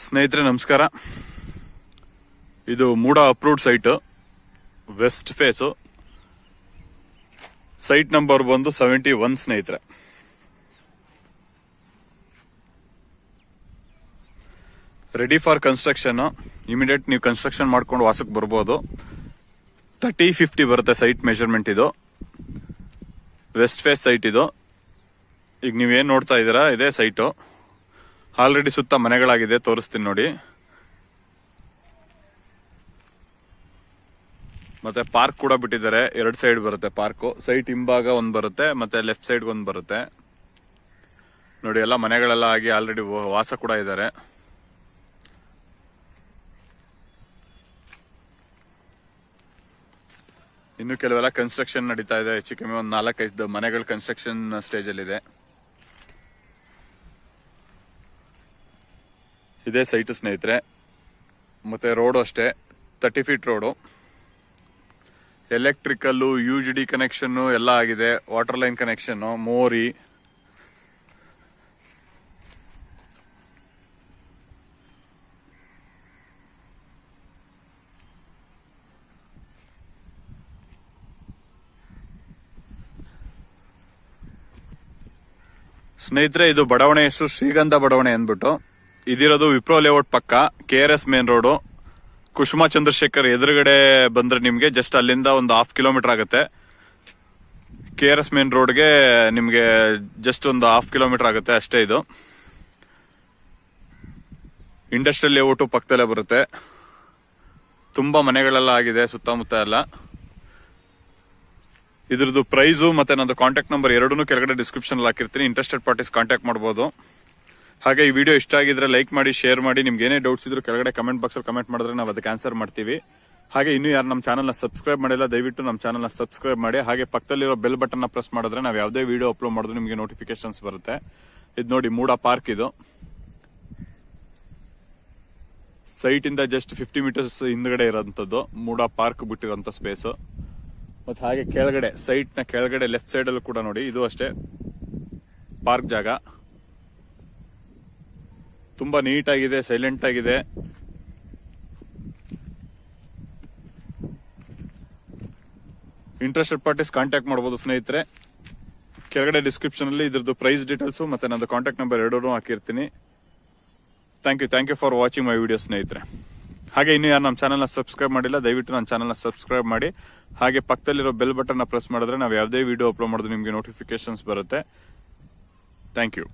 ಸ್ನೇಹಿತರೆ ನಮಸ್ಕಾರ. ಇದು MUDA approved site, west face. Site number ಬಂದು 71 ಸ್ನೇಹಿತರೆ. Ready for construction. ಇಮಿಡಿಯೇಟ್ ನೀವು ಕನ್ಸ್ಟ್ರಕ್ಷನ್ ಮಾಡ್ಕೊಂಡು ವಾಸಕ್ಕೆ ಬರ್ಬೋದು. 30-50 ಬರುತ್ತೆ ಸೈಟ್ ಮೆಜರ್ಮೆಂಟ್. ಇದು ವೆಸ್ಟ್ ಫೇಸ್ ಸೈಟ್. ಇದು ಈಗ ನೀವೇನ್ ನೋಡ್ತಾ ಇದ್ದೀರಾ ಇದೇ ಸೈಟು. ಆಲ್ರೆಡಿ ಸುತ್ತ ಮನೆಗಳಾಗಿದೆ, ತೋರಿಸ್ತೀನಿ ನೋಡಿ. ಮತ್ತೆ ಪಾರ್ಕ್ ಕೂಡ ಬಿಟ್ಟಿದ್ದಾರೆ. 2 ಸೈಡ್ ಬರುತ್ತೆ ಪಾರ್ಕು. ಸೈಟ್ ಹಿಂಭಾಗ ಒಂದ್ ಬರುತ್ತೆ, ಮತ್ತೆ ಲೆಫ್ಟ್ ಸೈಡ್ ಒಂದ್ ಬರುತ್ತೆ ನೋಡಿ. ಎಲ್ಲ ಮನೆಗಳೆಲ್ಲ ಆಗಿ ಆಲ್ರೆಡಿ ವಾಸ ಕೂಡ ಇದ್ದಾರೆ. ಇನ್ನು ಕೆಲವೆಲ್ಲ ಕನ್ಸ್ಟ್ರಕ್ಷನ್ ನಡೀತಾ ಇದೆ. ಹೆಚ್ಚು ಕಮ್ಮಿ ಒಂದು 4-5 ಮನೆಗಳು ಕನ್ಸ್ಟ್ರಕ್ಷನ್ ಸ್ಟೇಜ್ ಅಲ್ಲಿ ಇದೆ. ಇದೇ ಸೈಟ್ ಸ್ನೇಹಿತರೆ. ಮತ್ತೆ ರೋಡು ಅಷ್ಟೇ 30 feet road. Electrical, UGD connection ಎಲ್ಲ ಆಗಿದೆ. ವಾಟರ್ ಲೈನ್ ಕನೆಕ್ಷನ್ನು, ಮೋರಿ. ಸ್ನೇಹಿತರೆ, ಇದು ಬಡಾವಣೆ ಹೆಸರು ಶ್ರೀಗಂಧ ಬಡಾವಣೆ ಅಂದ್ಬಿಟ್ಟು. ಇದಿರೋದು ವಿಪ್ರೋ ಲೇಔಟ್ ಪಕ್ಕ, KRS main road. Kusuma Chandrashekhar ಎದುರುಗಡೆ ಬಂದ್ರೆ ನಿಮ್ಗೆ ಜಸ್ಟ್ ಅಲ್ಲಿಂದ ಒಂದು 1/2 ಕಿಲೋಮೀಟರ್ ಆಗುತ್ತೆ. KRS ಮೇನ್ ರೋಡ್ಗೆ ನಿಮ್ಗೆ ಜಸ್ಟ್ ಒಂದು 1/2 ಕಿಲೋಮೀಟರ್ ಆಗುತ್ತೆ ಅಷ್ಟೇ. ಇದು ಇಂಡಸ್ಟ್ರಿಯಲ್ ಲೇಔಟ್ ಪಕ್ಕದಲ್ಲೇ ಬರುತ್ತೆ. ತುಂಬಾ ಮನೆಗಳೆಲ್ಲ ಆಗಿದೆ ಸುತ್ತಮುತ್ತ ಎಲ್ಲ. ಇದ್ರದ್ದು ಪ್ರೈಸು ಮತ್ತೆ ನಂದು ಕಾಂಟ್ಯಾಕ್ಟ್ ನಂಬರ್ ಎರಡೂ ಕೆಳಗಡೆ ಡಿಸ್ಕ್ರಿಪ್ಷನ್ ಹಾಕಿರ್ತೀನಿ. ಇಂಟ್ರೆಸ್ಟೆಡ್ ಪಾರ್ಟೀಸ್ ಕಾಂಟ್ಯಾಕ್ಟ್ ಮಾಡಬಹುದು. ಹಾಗೆ ಈ ವಿಡಿಯೋ ಇಷ್ಟ ಆಗಿದ್ರೆ ಲೈಕ್ ಮಾಡಿ, ಶೇರ್ ಮಾಡಿ. ನಿಮ್ಗೆ ಏನೇ ಡೌಟ್ಸ್ ಇದ್ರು ಕೆಳಗಡೆ ಕಮೆಂಟ್ ಬಾಕ್ಸ್ ಅಲ್ಲಿ ಕಮೆಂಟ್ ಮಾಡಿದ್ರೆ ನಾವು ಅದಕ್ಕೆ ಆನ್ಸರ್ ಮಾಡ್ತೀವಿ. ಹಾಗೆ ಇನ್ನೂ ಯಾರು ನಮ್ಮ ಚಾನಲ್ನ ಸಬ್ಸ್ಕ್ರೈಬ್ ಮಾಡಿಲ್ಲ, ದಯವಿಟ್ಟು ನಮ್ಮ ಚಾನಲ್ನ ಸಬ್ಸ್ಕ್ರೈಬ್ ಮಾಡಿ. ಹಾಗೆ ಪಕ್ಕದಲ್ಲಿರೋ ಬೆಲ್ ಬಟನ್ ಪ್ರೆಸ್ ಮಾಡಿದ್ರೆ ನಾವು ಯಾವುದೇ ವಿಡಿಯೋ ಅಪ್ಲೋಡ್ ಮಾಡಿದ್ರು ನಿಮಗೆ ನೋಟಿಫಿಕೇಶನ್ಸ್ ಬರುತ್ತೆ. ಇದು ನೋಡಿ ಮೂಡ ಪಾರ್ಕ್. ಇದು ಸೈಟ್ ಇಂದ ಜಸ್ಟ್ 50 ಮೀಟರ್ಸ್ ಹಿಂದ್ಗಡೆ ಇರೋಂಥದ್ದು ಮೂಡ ಪಾರ್ಕ್ ಬಿಟ್ಟಿರೋಂಥ ಸ್ಪೇಸ್. ಮತ್ತೆ ಹಾಗೆ ಕೆಳಗಡೆ ಸೈಟ್ ನ ಕೆಳಗಡೆ ಲೆಫ್ಟ್ ಸೈಡ್ ಅಲ್ಲೂ ಕೂಡ ನೋಡಿ, ಇದು ಅಷ್ಟೇ ಪಾರ್ಕ್ ಜಾಗ. ತುಂಬಾ ನೀಟ್ ಆಗಿದೆ, ಸೈಲೆಂಟ್ ಆಗಿದೆ. ಇಂಟ್ರೆಸ್ಟೆಡ್ ಪಾರ್ಟೀಸ್ ಕಾಂಟ್ಯಾಕ್ಟ್ ಮಾಡಬಹುದು ಸ್ನೇಹಿತರೆ. ಕೆಳಗಡೆ ಡಿಸ್ಕ್ರಿಪ್ಷನ್ ಅಲ್ಲಿ ಇದ್ರದ್ದು ಪ್ರೈಸ್ ಡೀಟೇಲ್ಸ್ ಮತ್ತೆ ನಂದು ಕಾಂಟ್ಯಾಕ್ಟ್ ನಂಬರ್ ಎರಡೂ ಹಾಕಿರ್ತೀನಿ. Thank you for watching my video ಸ್ನೇಹಿತರೆ. ಹಾಗೆ ಇನ್ನು ಯಾರು ನಮ್ಮ ಚಾನಲ್ನ ಸಬ್ಸ್ಕ್ರೈಬ್ ಮಾಡಿಲ್ಲ, ದಯವಿಟ್ಟು ನನ್ನ ಚಾನಲ್ನ ಸಬ್ಸ್ಕ್ರೈಬ್ ಮಾಡಿ. ಹಾಗೆ ಪಕ್ಕದಲ್ಲಿರೋ ಬೆಲ್ ಬಟನ್ ಪ್ರೆಸ್ ಮಾಡಿದ್ರೆ ನಾವು ಯಾವುದೇ ವಿಡಿಯೋ ಅಪ್ಲೋಡ್ ಮಾಡಿದ್ರೆ ನಿಮಗೆ ನೋಟಿಫಿಕೇಶನ್ಸ್ ಬರುತ್ತೆ. Thank you.